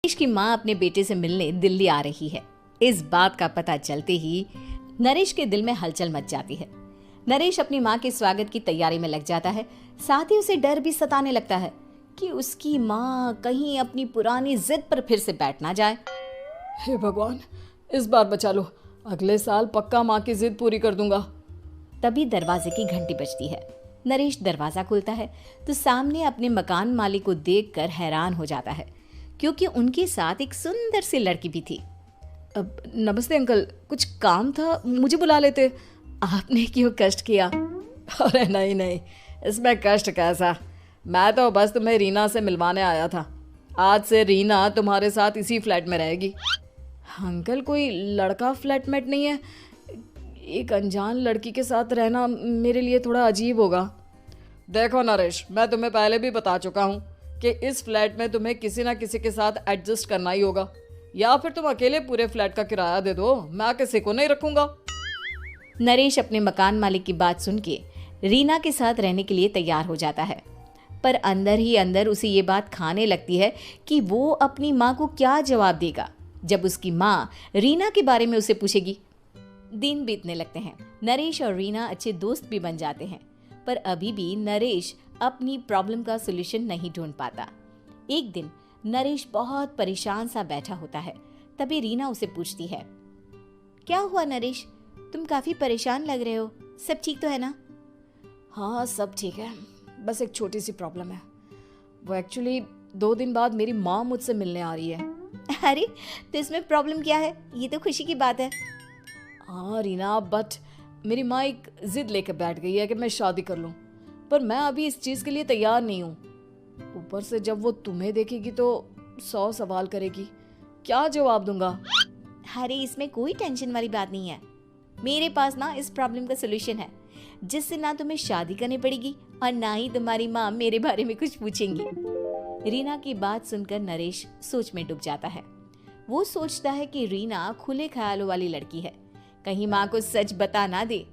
नरेश की माँ अपने बेटे से मिलने दिल्ली आ रही है। इस बात का पता चलते ही नरेश के दिल में हलचल मच जाती है। नरेश अपनी माँ के स्वागत की तैयारी में लग जाता है। साथ ही उसे डर भी सताने लगता है कि उसकी माँ कहीं अपनी पुरानी जिद पर फिर से बैठ ना जाए। हे भगवान, इस बार बचा लो, अगले साल पक्का माँ की जिद पूरी कर दूंगा। तभी दरवाजे की घंटी बजती है। नरेश दरवाजा खोलता है तो सामने अपने मकान मालिक को देखकर हैरान हो जाता है, क्योंकि उनके साथ एक सुंदर सी लड़की भी थी। अब नमस्ते अंकल, कुछ काम था, मुझे बुला लेते। आपने क्यों कष्ट किया? अरे नहीं नहीं, इसमें कष्ट कैसा, मैं तो बस तुम्हें रीना से मिलवाने आया था। आज से रीना तुम्हारे साथ इसी फ्लैट में रहेगी। अंकल, कोई लड़का फ्लैटमेट नहीं है? एक अनजान लड़की के साथ रहना मेरे लिए थोड़ा अजीब होगा। देखो नरेश, मैं तुम्हें पहले भी बता चुका हूँ कि इस फ्लैट में तुम्हें किसी ना किसी के साथ एडजस्ट करना ही होगा, या फिर तुम अकेले पूरे फ्लैट का किराया दे दो, मैं किसी को नहीं रखूंगा। नरेश अपने मकान मालिक की बात सुन के रीना के साथ रहने के लिए तैयार हो जाता है, पर अंदर ही अंदर उसे ये बात खाने लगती है कि वो अपनी माँ को क्या जवाब देगा जब उसकी माँ रीना के बारे में उसे पूछेगी। दिन बीतने लगते हैं। नरेश और रीना अच्छे दोस्त भी बन जाते हैं, पर अभी भी नरेश अपनी प्रॉब्लम का सॉल्यूशन नहीं ढूंढ पाता। एक दिन नरेश बहुत परेशान सा बैठा होता है। तभी रीना उसे पूछती है, क्या हुआ नरेश, तुम काफी परेशान लग रहे हो, सब ठीक तो है ना? हाँ सब ठीक है, बस एक छोटी सी प्रॉब्लम है। वो एक्चुअली 2 दिन बाद मेरी माँ मुझसे मिलने आ रही है। अरे तो इसमें प्रॉब्लम क्या है, ये तो खुशी की बात है। हाँ रीना, बट मेरी माँ एक जिद लेकर बैठ गई है कि मैं शादी कर लूँ, पर मैं अभी इस चीज़ के लिए तैयार नहीं हूँ। ऊपर से जब वो तुम्हें देखेगी तो 100 सवाल करेगी, क्या जवाब दूंगा? अरे इसमें कोई टेंशन वाली बात नहीं है। मेरे पास ना इस प्रॉब्लम का सलूशन है, जिससे ना तुम्हें शादी करनी पड़ेगी और ना ही तुम्हारी माँ मेरे बारे में कुछ पूछेंगी। रीना की बात सुनकर नरेश सोच में डूब जाता है। वो सोचता है कि रीना खुले ख्यालों वाली लड़की है, कहीं माँ को सच बता ना दे।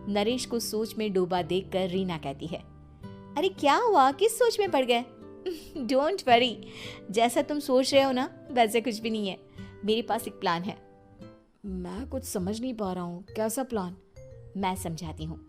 नरेश को सोच में डूबा देखकर रीना कहती है, अरे क्या हुआ, किस सोच में पड़ गए? डोंट वरी, जैसा तुम सोच रहे हो ना वैसे कुछ भी नहीं है। मेरे पास एक प्लान है। मैं कुछ समझ नहीं पा रहा हूँ, कैसा प्लान? मैं समझाती हूँ।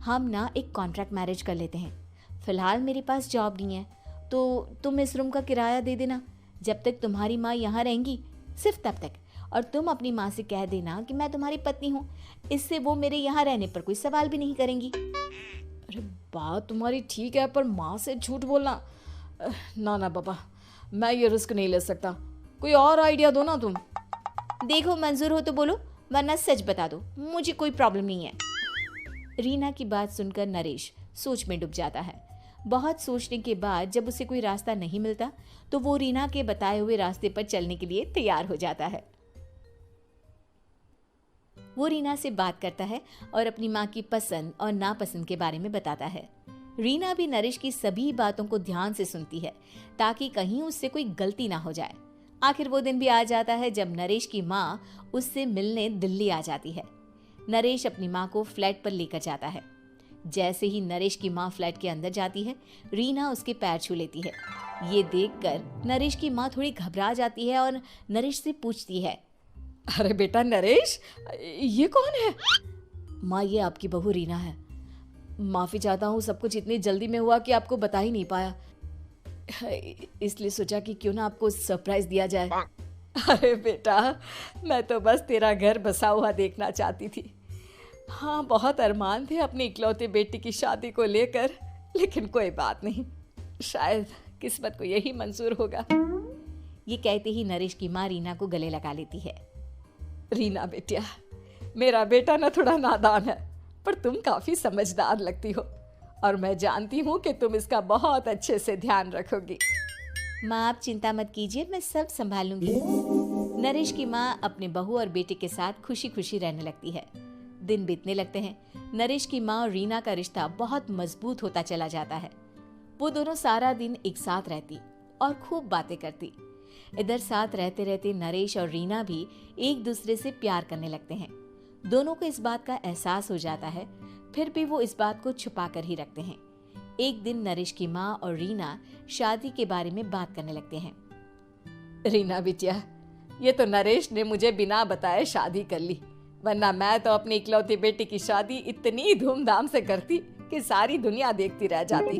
हम ना एक कॉन्ट्रैक्ट मैरिज कर लेते हैं। फिलहाल मेरे पास जॉब नहीं है, तो तुम इस रूम का किराया दे देना जब तक तुम्हारी माँ यहाँ रहेंगी, सिर्फ तब तक। और तुम अपनी माँ से कह देना कि मैं तुम्हारी पत्नी हूँ, इससे वो मेरे यहाँ रहने पर कोई सवाल भी नहीं करेंगी। अरे बात तुम्हारी ठीक है, पर माँ से झूठ बोलना, ना ना बाबा, मैं ये रिस्क नहीं ले सकता। कोई और आइडिया दो ना तुम। देखो मंजूर हो तो बोलो, वरना सच बता दो, मुझे कोई प्रॉब्लम नहीं है। रीना की बात सुनकर नरेश सोच में डूब जाता है। बहुत सोचने के बाद जब उसे कोई रास्ता नहीं मिलता तो वो रीना के बताए हुए रास्ते पर चलने के लिए तैयार हो जाता है। वो रीना से बात करता है और अपनी माँ की पसंद और नापसंद के बारे में बताता है। रीना भी नरेश की सभी बातों को ध्यान से सुनती है, ताकि कहीं उससे कोई गलती ना हो जाए। आखिर वो दिन भी आ जाता है जब नरेश की माँ उससे मिलने दिल्ली आ जाती है। नरेश अपनी माँ को फ्लैट पर लेकर जाता है। जैसे ही नरेश की माँ फ्लैट के अंदर जाती है, रीना उसके पैर छू लेती है। ये देखकर नरेश की माँ थोड़ी घबरा जाती है और नरेश से पूछती है, अरे बेटा नरेश, ये कौन है? माँ, ये आपकी बहू रीना है। माफ़ी चाहता हूँ, सब कुछ इतनी जल्दी में हुआ कि आपको बता ही नहीं पाया, इसलिए सोचा कि क्यों ना आपको सरप्राइज दिया जाए। अरे बेटा, मैं तो बस तेरा घर बसा हुआ देखना चाहती थी। हाँ, बहुत अरमान थे अपनी इकलौते बेटी की शादी को लेकर, लेकिन कोई बात नहीं, शायद किस्मत को यही मंजूर होगा। ये कहते ही नरेश की माँ रीना को गले लगा लेती है। रीना बेटिया, मेरा बेटा ना थोड़ा नादान है, पर तुम काफ़ी समझदार लगती हो, और मैं जानती हूँ कि तुम इसका बहुत अच्छे से ध्यान रखोगी। माँ आप चिंता मत कीजिए, मैं सब संभाल लूंगी। नरेश की माँ अपने बहू और बेटे के साथ खुशी खुशी रहने लगती है। दिन बीतने लगते हैं। नरेश की माँ और रीना का रिश्ता बहुत मजबूत होता चला जाता है। वो दोनों सारा दिन एक साथ रहती और खूब बातें करती। इधर साथ रहते रहते नरेश और रीना भी एक दूसरे से प्यार करने लगते हैं। दोनों को इस बात का एहसास हो जाता है, फिर भी वो इस बात को छुपा कर ही रखते हैं। एक दिन नरेश की माँ और रीना शादी के बारे में बात करने लगते हैं। रीना बिटिया, ये तो नरेश ने मुझे बिना बताए शादी कर ली, वरना मैं तो अपनी इकलौती बेटी की शादी इतनी धूमधाम से करती कि सारी दुनिया देखती रह जाती।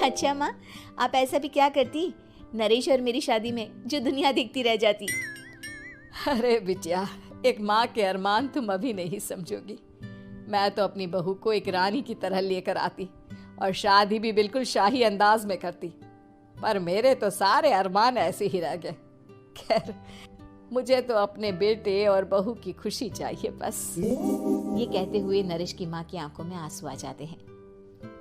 अच्छा माँ, आप ऐसा भी क्या करती नरेश और मेरी शादी में जो दुनिया देखती रह जाती? अरे बिटिया, एक माँ के अरमान तुम अभी नहीं समझोगी। मैं तो अपनी बहू को एक रानी की तरह लेकर आती और शादी भी बिल्कुल शाही अंदाज में करती, पर मेरे तो सारे अरमान ऐसे ही रह गए। खैर, मुझे तो अपने बेटे और बहू की खुशी चाहिए बस। ये कहते हुए नरेश की माँ की आंखों में आंसू आ जाते हैं।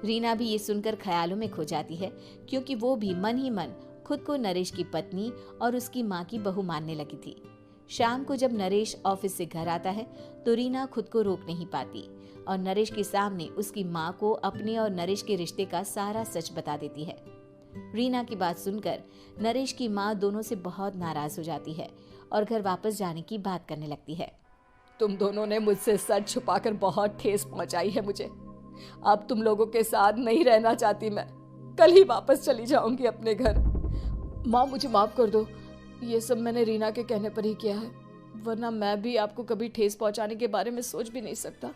रीना भी ये सुनकर ख्यालों में खो जाती है, क्योंकि वो भी मन ही मन खुद को नरेश की पत्नी और उसकी माँ की बहू मानने लगी थी। शाम को जब नरेश ऑफिस से घर आता है तो रीना खुद को रोक नहीं पाती और नरेश के सामने उसकी माँ को अपने और नरेश के रिश्ते का सारा सच बता देती है। रीना की बात सुनकर नरेश की माँ दोनों से बहुत नाराज हो जाती है और घर वापस जाने की बात करने लगती है। तुम दोनों ने मुझसे सच छुपाकर बहुत ठेस पहुंचाई है मुझे। अब तुम लोगों के साथ नहीं रहना चाहती मैं, कल ही वापस चली जाऊंगी अपने घर। माँ, मुझे माफ कर दो, ये सब मैंने रीना के कहने पर ही किया है, वरना मैं भी आपको कभी ठेस पहुंचाने के बारे में सोच भी नहीं सकता।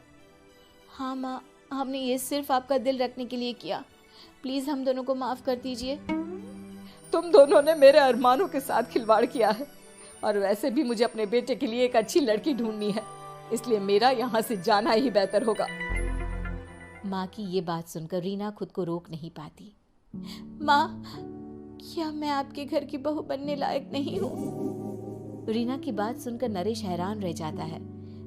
हाँ माँ, हमने ये सिर्फ आपका दिल रखने के लिए किया, प्लीज हम दोनों को माफ कर दीजिए। तुम दोनों ने मेरे अरमानों के साथ खिलवाड़ किया है, और वैसे भी मुझे अपने बेटे के लिए एक अच्छी लड़की ढूंढनी है, इसलिए मेरा यहाँ से जाना ही बेहतर होगा। माँ की ये बात सुनकर रीना खुद को रोक नहीं पाती। माँ, क्या मैं आपके घर की बहू बनने लायक नहीं हूँ? रीना की बात सुनकर नरेश हैरान रह जाता है।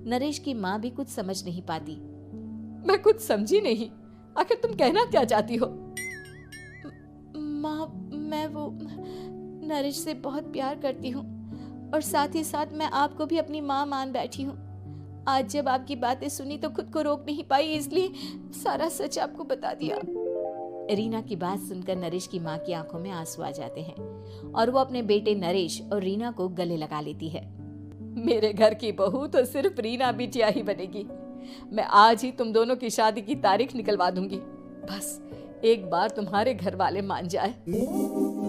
नरेश की माँ भी कुछ समझ नहीं पाती। मैं कुछ समझी नहीं, आखिर तुम कहना क्या चाहती हो? माँ, मैं वो नरेश से बहुत प्यार करती हूँ और साथ ही साथ मैं आपको भी अपनी माँ मान बैठी हूँ। आज जब आपकी बातें सुनी तो खुद को रोक नहीं पाई, इसलिए सारा सच आपको बता दिया। रीना की बात सुनकर नरेश की माँ की आंखों में आंसू आ जाते हैं और वो अपने बेटे नरेश और रीना को गले लगा लेती है। मेरे घर की बहू तो सिर्फ रीना बिटिया ही बनेगी। मैं आज ही तुम दोनों की शादी की तारीख निकलवा दूंगी, बस एक बार तुम्हारे घर वाले मान जाए।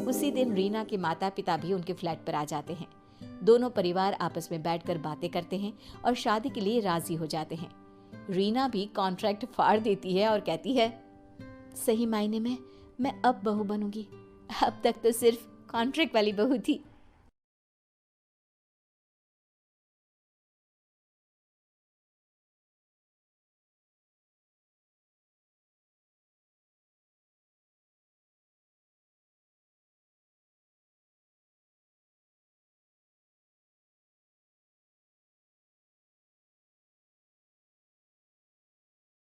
उसी दिन रीना के माता पिता भी उनके फ्लैट पर आ जाते हैं। दोनों परिवार आपस में बैठकर बातें करते हैं और शादी के लिए राजी हो जाते हैं। रीना भी कॉन्ट्रैक्ट फाड़ देती है और कहती है, सही मायने में मैं अब बहू बनूंगी, अब तक तो सिर्फ कॉन्ट्रैक्ट वाली बहू थी।